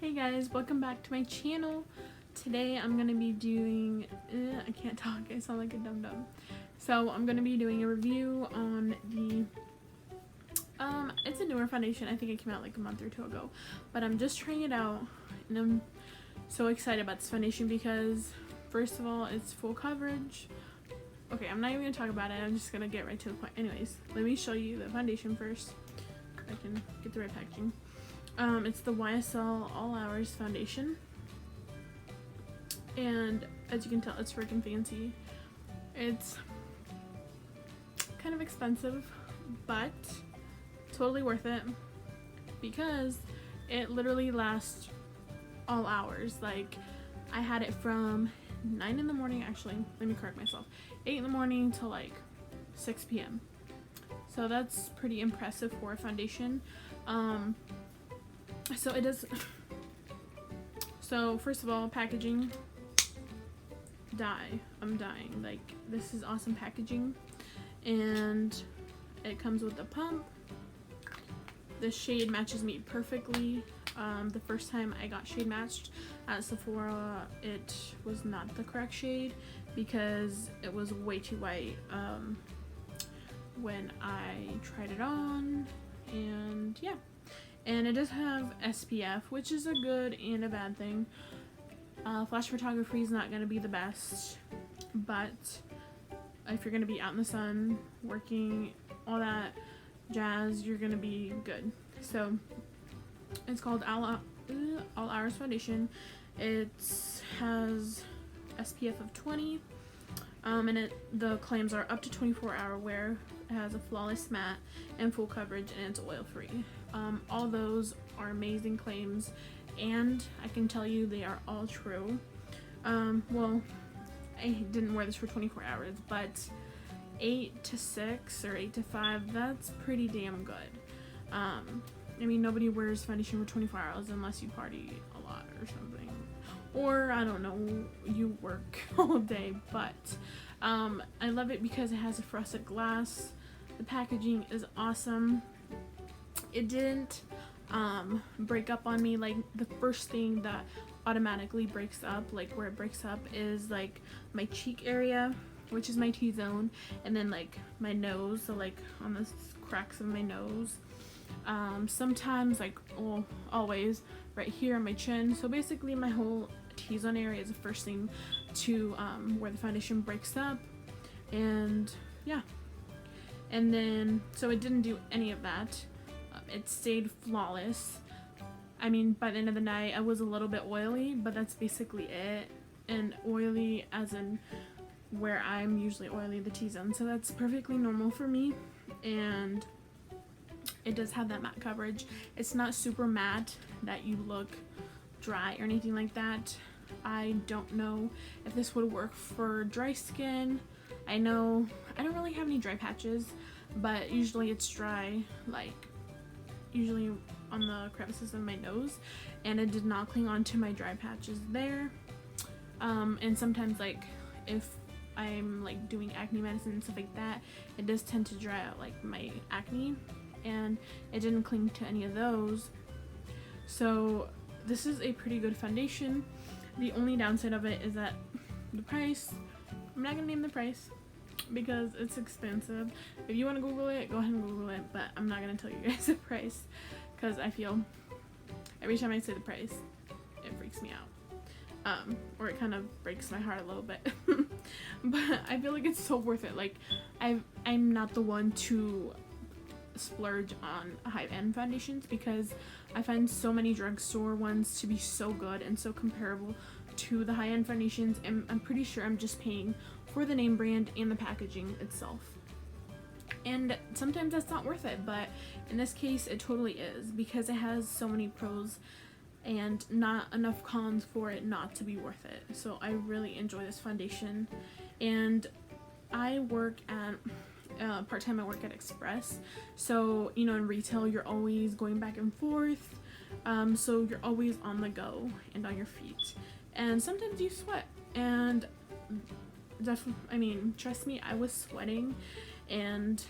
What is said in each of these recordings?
Hey guys, welcome back to my channel. Today I'm going to be doing, I can't talk, I sound like a dum-dum. So I'm going to be doing a review on the, it's a newer foundation. I think it came out like a month or two ago. But I'm just trying it out and I'm so excited about this foundation because first of all, it's full coverage. Okay, I'm not even going to talk about it. I'm just going to get right to the point. Anyways, let me show you the foundation first. I can get the right packaging. It's the YSL All Hours foundation, and as you can tell, it's freaking fancy. It's kind of expensive, but totally worth it because it literally lasts all hours. Like, I had it from 9 in the morning, actually, let me correct myself, 8 in the morning to like 6 p.m. So that's pretty impressive for a foundation. So it does. So first of all, packaging. I'm dying. Like, this is awesome packaging, and it comes with a pump. The shade matches me perfectly. The first time I got shade matched at Sephora, it was not the correct shade because it was way too white when I tried it on, and yeah. And it does have SPF, which is a good and a bad thing. Flash photography is not going to be the best, but if you're going to be out in the sun, working, all that jazz, you're going to be good. So it's called All Hours Foundation. It has SPF of 20, and the claims are up to 24-hour wear. It has a flawless matte and full coverage, and it's oil-free. All those are amazing claims, and I can tell you they are all true. Well, I didn't wear this for 24 hours, but 8 to 6 or 8 to 5, that's pretty damn good. I mean, nobody wears foundation for 24 hours unless you party a lot or something. Or, I don't know, you work all day, but I love it because it has a frosted glass. The packaging is awesome. It didn't break up on me. Like, the first thing that automatically breaks up, like where it breaks up, is like my cheek area, which is my T-zone, and then like my nose, so like on the cracks of my nose. Sometimes, like, well, always right here on my chin. So basically my whole T-zone area is the first thing to where the foundation breaks up, and yeah. And then, so it didn't do any of that. It stayed flawless. I mean, by the end of the night, I was a little bit oily, but that's basically it. And oily as in where I'm usually oily, the T-zone. So that's perfectly normal for me. And it does have that matte coverage. It's not super matte that you look dry or anything like that. I don't know if this would work for dry skin. I know I don't really have any dry patches, but usually it's dry, like usually on the crevices of my nose, and it did not cling on to my dry patches there. And sometimes, like, if I'm like doing acne medicine and stuff like that, it does tend to dry out like my acne, and it didn't cling to any of those. So this is a pretty good foundation. The only downside of it is that the price, I'm not gonna name the price because it's expensive. If you want to Google it, go ahead and Google it, but I'm not gonna tell you guys the price because I feel every time I say the price, it freaks me out, or it kind of breaks my heart a little bit. But I feel like it's so worth it. Like, I'm not the one to splurge on high-end foundations because I find so many drugstore ones to be so good and so comparable to the high-end foundations, and I'm pretty sure I'm just paying for the name brand and the packaging itself. And sometimes that's not worth it, but in this case it totally is because it has so many pros and not enough cons for it not to be worth it. So I really enjoy this foundation, and I work at part-time. I work at Express, so you know, in retail you're always going back and forth, so you're always on the go and on your feet, and sometimes you sweat, and I mean, trust me, I was sweating, and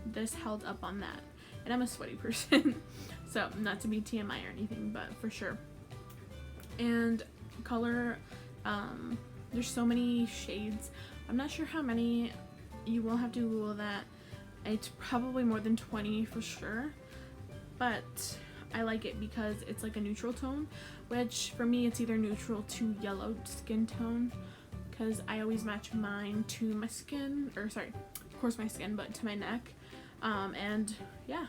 this held up on that, and I'm a sweaty person. So not to be TMI or anything, but for sure And color, there's so many shades. I'm not sure how many. You will have to Google that. It's probably more than 20 for sure, but I like it because it's like a neutral tone, which for me it's either neutral to yellow skin tone, because I always match mine to my skin, or sorry, of course my skin, but to my neck. And yeah,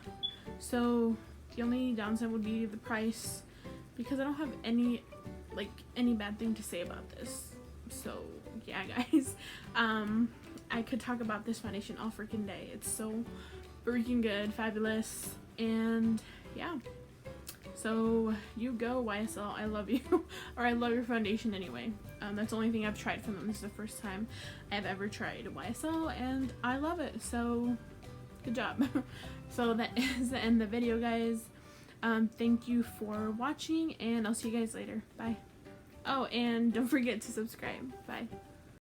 so the only downside would be the price, because I don't have any bad thing to say about this. So yeah, guys, I could talk about this foundation all freaking day. It's so freaking good, fabulous, and yeah. So you go, YSL, I love you. Or I love your foundation anyway. That's the only thing I've tried from them. This is the first time I've ever tried YSL, and I love it, so good job. So that is the end of the video, guys. Thank you for watching, and I'll see you guys later. Bye. Oh, and don't forget to subscribe. Bye.